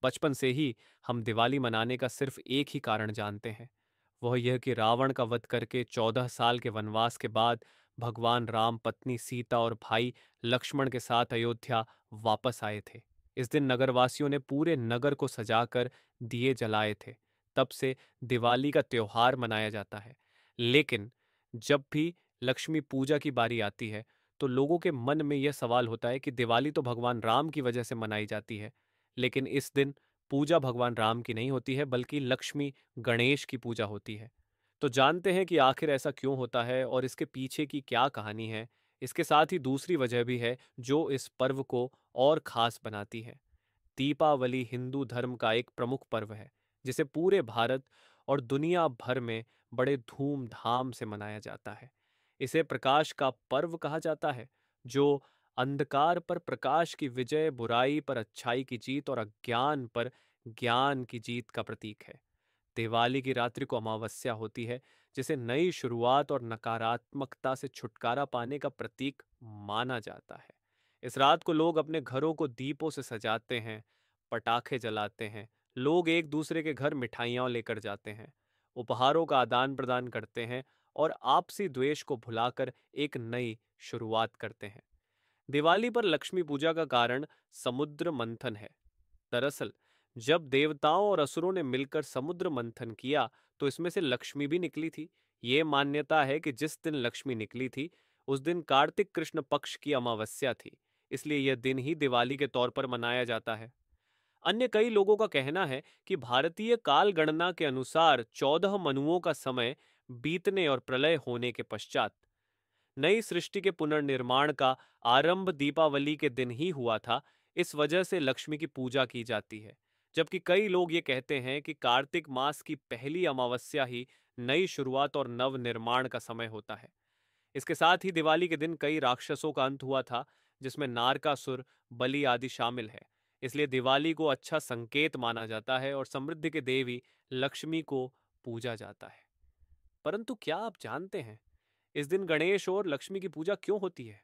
बचपन से ही हम दिवाली मनाने का सिर्फ एक ही कारण जानते हैं, वह यह कि रावण का वध करके 14 साल के वनवास के बाद भगवान राम पत्नी सीता और भाई लक्ष्मण के साथ अयोध्या वापस आए थे। इस दिन नगरवासियों ने पूरे नगर को सजाकर दिए जलाए थे। तब से दिवाली का त्योहार मनाया जाता है। लेकिन जब भी लक्ष्मी पूजा की बारी आती है, तो लोगों के मन में यह सवाल होता है कि दिवाली तो भगवान राम की वजह से मनाई जाती है, लेकिन इस दिन पूजा भगवान राम की नहीं होती है, बल्कि लक्ष्मी गणेश की पूजा होती है। तो जानते हैं कि आखिर ऐसा क्यों होता है और इसके पीछे की क्या कहानी है। इसके साथ ही दूसरी वजह भी है जो इस पर्व को और खास बनाती है। दीपावली हिंदू धर्म का एक प्रमुख पर्व है, जिसे पूरे भारत और दुनिया भर में बड़े धूमधाम से मनाया जाता है। इसे प्रकाश का पर्व कहा जाता है, जो अंधकार पर प्रकाश की विजय, बुराई पर अच्छाई की जीत और अज्ञान पर ज्ञान की जीत का प्रतीक है। दिवाली की रात्रि को अमावस्या होती है, जिसे नई शुरुआत और नकारात्मकता से छुटकारा पाने का प्रतीक माना जाता है। इस रात को लोग अपने घरों को दीपों से सजाते हैं, पटाखे जलाते हैं, लोग एक दूसरे के घर मिठाइयाँ लेकर जाते हैं, उपहारों का आदान प्रदान करते हैं और आपसी द्वेष को भुलाकर एक नई शुरुआत करते हैं। दिवाली पर लक्ष्मी पूजा का कारण समुद्र मंथन है। दरअसल जब देवताओं और असुरों ने मिलकर समुद्र मंथन किया, तो इसमें से लक्ष्मी भी निकली थी। ये मान्यता है कि जिस दिन लक्ष्मी निकली थी, उस दिन कार्तिक कृष्ण पक्ष की अमावस्या थी। इसलिए यह दिन ही दिवाली के तौर पर मनाया जाता है। अन्य कई लोगों का कहना है कि भारतीय काल गणना के अनुसार 14 मनुओं का समय बीतने और प्रलय होने के पश्चात नई सृष्टि के पुनर्निर्माण का आरंभ दीपावली के दिन ही हुआ था। इस वजह से लक्ष्मी की पूजा की जाती है। जबकि कई लोग ये कहते हैं कि कार्तिक मास की पहली अमावस्या ही नई शुरुआत और नव निर्माण का समय होता है। इसके साथ ही दिवाली के दिन कई राक्षसों का अंत हुआ था, जिसमें नारकासुर, बलि आदि शामिल है। इसलिए दिवाली को अच्छा संकेत माना जाता है और समृद्धि के देवी लक्ष्मी को पूजा जाता है। परंतु क्या आप जानते हैं, इस दिन गणेश और लक्ष्मी की पूजा क्यों होती है?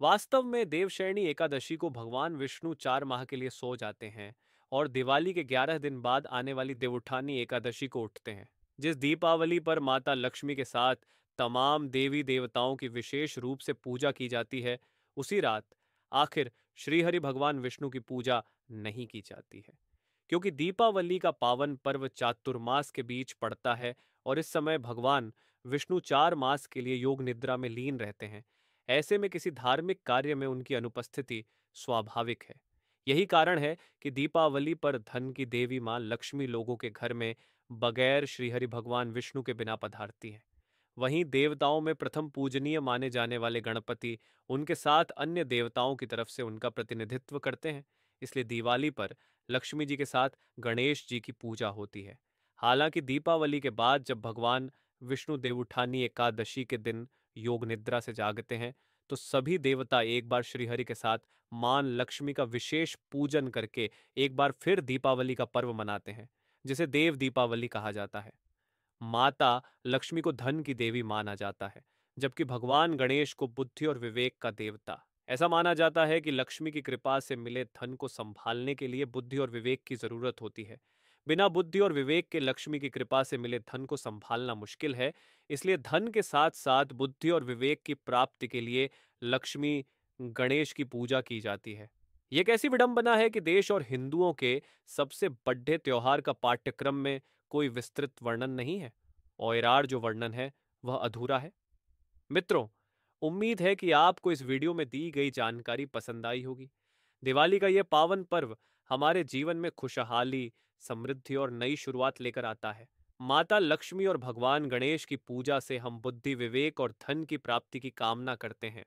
वास्तव में देवशयनी एकादशी को भगवान विष्णु 4 माह के लिए सो जाते हैं और दिवाली के 11 दिन बाद आने वाली देवउठानी एकादशी को उठते हैं। जिस दीपावली पर माता लक्ष्मी के साथ तमाम देवी देवताओं की विशेष रूप से पूजा की जाती है, उसी रात आखिर श्रीहरि भगवान विष्णु की पूजा नहीं की जाती है, क्योंकि दीपावली का पावन पर्व चातुर्मास के बीच पड़ता है और इस समय भगवान विष्णु 4 मास के लिए योग निद्रा में लीन रहते हैं। ऐसे में किसी धार्मिक कार्य में उनकी अनुपस्थिति स्वाभाविक है। यही कारण है कि दीपावली पर धन की देवी मां लक्ष्मी लोगों के घर में बगैर श्रीहरि भगवान विष्णु के बिना पधारती हैं। वहीं देवताओं में प्रथम पूजनीय माने जाने वाले गणपति उनके साथ अन्य देवताओं की तरफ से उनका प्रतिनिधित्व करते हैं। इसलिए दिवाली पर लक्ष्मी जी के साथ गणेश जी की पूजा होती है। हालांकि दीपावली के बाद जब भगवान विष्णु देवउठानी एकादशी के दिन योग निद्रा से जागते हैं, तो सभी देवता एक बार श्रीहरि के साथ मां लक्ष्मी का विशेष पूजन करके एक बार फिर दीपावली का पर्व मनाते हैं, जिसे देव दीपावली कहा जाता है। माता लक्ष्मी को धन की देवी माना जाता है, जबकि भगवान गणेश को बुद्धि और विवेक का देवता। ऐसा माना जाता है कि लक्ष्मी की कृपा से मिले धन को संभालने के लिए बुद्धि और विवेक की जरूरत होती है। बिना बुद्धि और विवेक के लक्ष्मी की कृपा से मिले धन को संभालना मुश्किल है। इसलिए धन के साथ साथ बुद्धि और विवेक की प्राप्ति के लिए लक्ष्मी गणेश की पूजा की जाती है। यह कैसी विडंबना है कि देश और हिंदुओं के सबसे बड़े त्योहार का पाठ्यक्रम में कोई विस्तृत वर्णन नहीं है। और जो वर्णन है वह अधूरा है। मित्रों, उम्मीद है कि आपको इस वीडियो में दी गई जानकारी पसंद आई होगी। दिवाली का यह पावन पर्व हमारे जीवन में खुशहाली, समृद्धि और नई शुरुआत लेकर आता है। माता लक्ष्मी और भगवान गणेश की पूजा से हम बुद्धि, विवेक और धन की प्राप्ति की कामना करते हैं।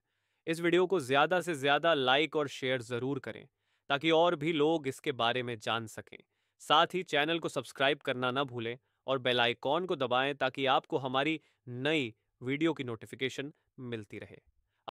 इस वीडियो को ज्यादा से ज्यादा लाइक और शेयर जरूर करें, ताकि और भी लोग इसके बारे में जान सकें। साथ ही चैनल को सब्सक्राइब करना ना भूलें और बेल आइकॉन को दबाएं, ताकि आपको हमारी नई वीडियो की नोटिफिकेशन मिलती रहे।